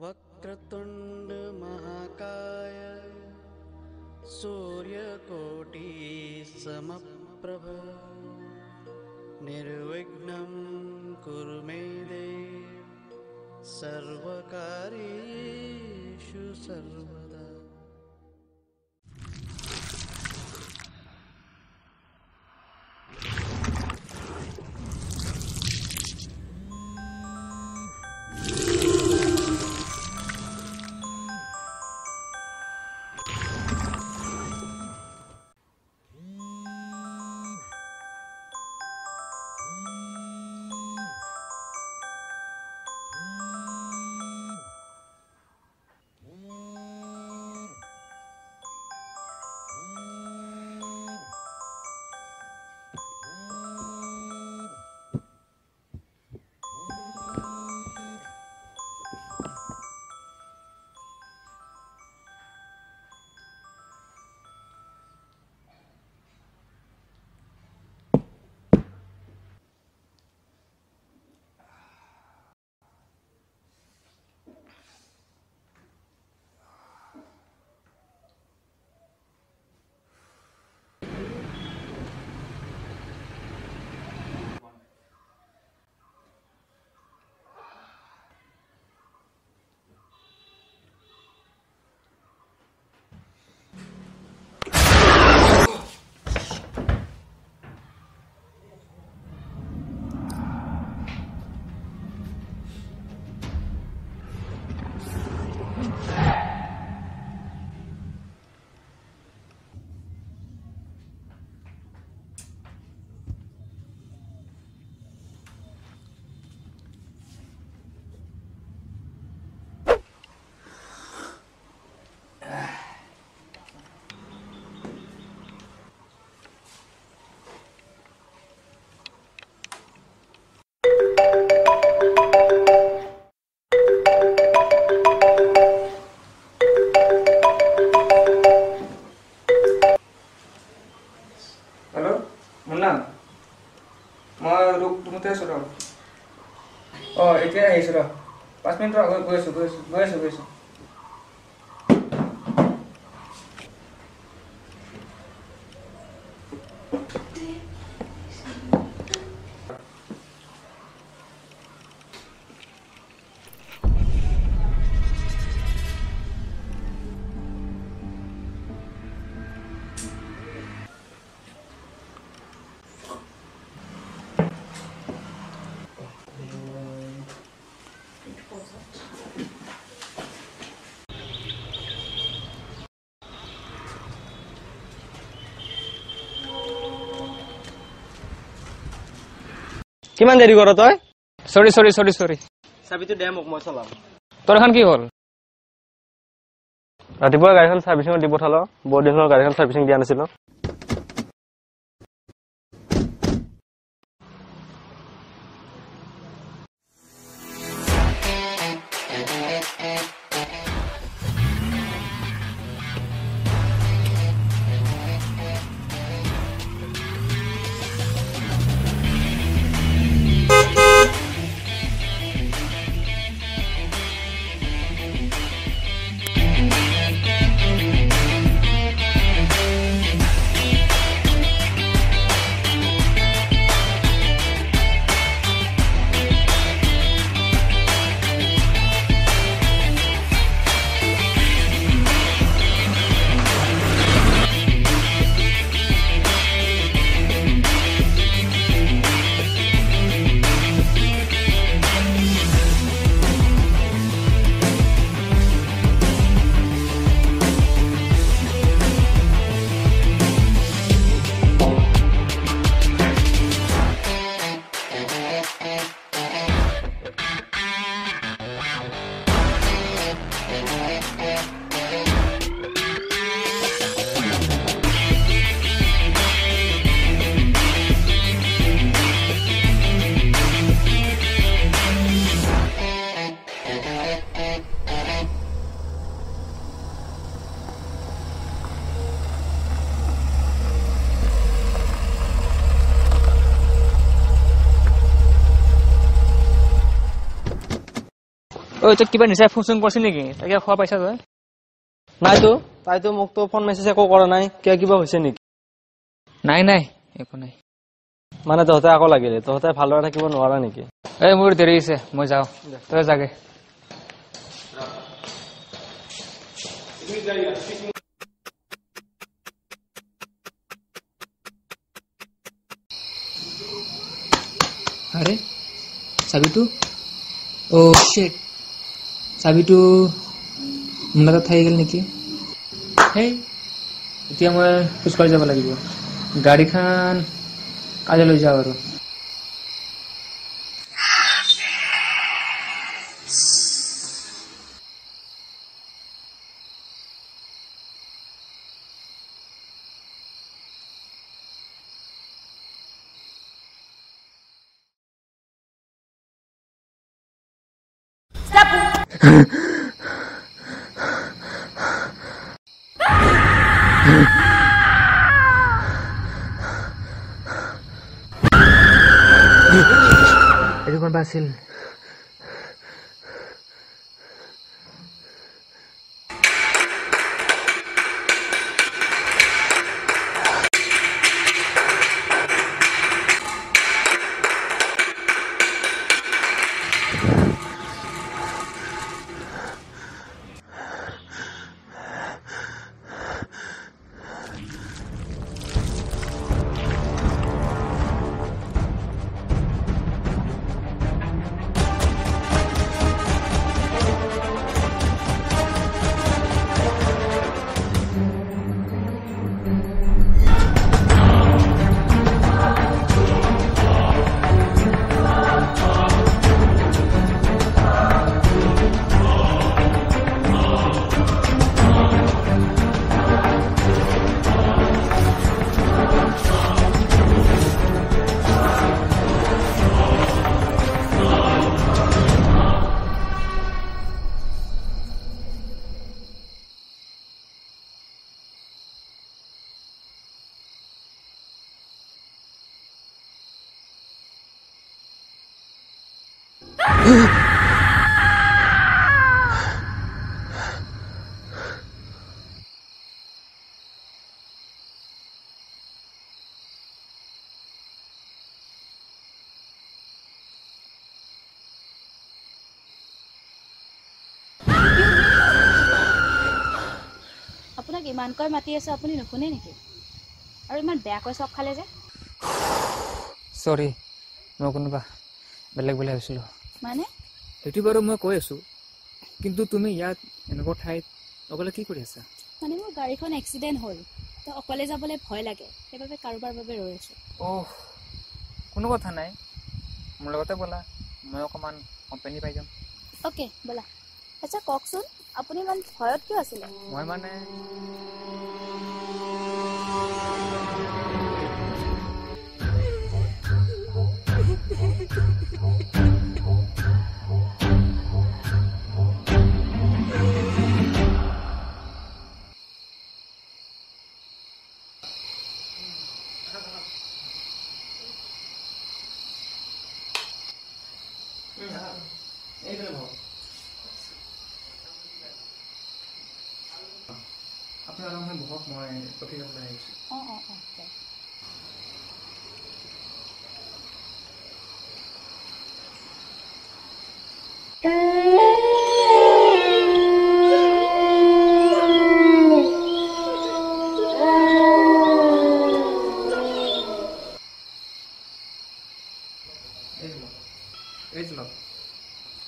वक्रतुंड महाकाय सूर्यकोटि समप्रभ निर्विघ्नं कुरु मे देव सर्वकार्येषु सर्वदा। এতিয়া আহিছো ৰ 5 মিনিটৰ আগত গৈ আছো কিমান দেৰি কৰ তই? সৰি চাবিটো দে মোক মই চলাম। তোৰ এখন কি হ'ল? ৰাতিপুৱা গাড়ীখন সাৰ্ভিসিঙত দি পঠালো। বহুত দিন হ'ল গাড়ীখন সাৰ্ভিসিং দিয়া নাছিল। ঐ তই কিবা নিচাই ফোন চোন কৰিছে নেকি তাকে খোৱা পাইছা তই নাইতো তাইতো মোকতো ফোন মেছেজ একো কৰা নাই কিবা হৈছে নেকি নাই নাই একো নাই মানে তহঁতে আকৌ লাগিলে তহঁতে ভালদৰে থাকিব নোৱাৰা নেকি এই মোৰ দেৰি হৈছে মই যাওঁ তই যাগে আৰে চাবিটো ও শিট চাবিটো মোৰ তাত থাকি গ'ল নেকি হেই এতিয়া মই খোজকাঢ়ি যাব লাগিব গাড়ীখন কালি লৈ যাওঁ আৰু এইটো কোনবা আছিল আপোনাক ইমানকৈ মাতি আছে আপুনি নুশুনে নেকি আৰু ইমান বেয়াকৈ সব খালে যে সৰি মই কোনোবা বেলেগ বুলি ভাবিছিলো মানে এটি বাৰু মই কৈ আছো কিন্তু তুমি ইয়াত এনেকুৱা ঠাইত অকলে কি কৰি আছা মানে মোৰ গাড়ীখন এক্সিডেন্ট হ'ল তো অকলে যাবলৈ ভয় লাগে সেইবাবে কাৰোবাৰ বাবে ৰৈ আছো ওহ কোনো কথা নাই মোৰ লগতে বলা মই অকমান কোম্পানী পাই যাম ওকে বলা আচ্ছা কওকচোন আপুনি ইমান ভয়ত কিয় আছিলে মই মানে আপোনাৰ অলপমান বহক মই কফি খাবলৈ আহিছোঁ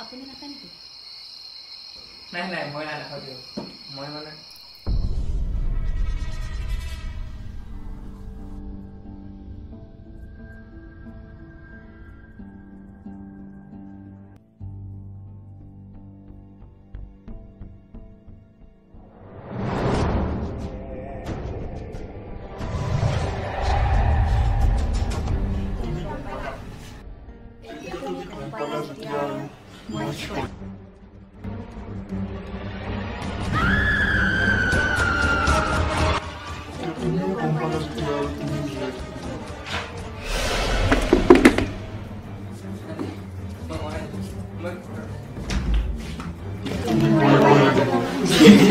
আপুনি নাখায় নেকি নাই নাই মই নাখাওঁ দিয়ক মই মানে Ini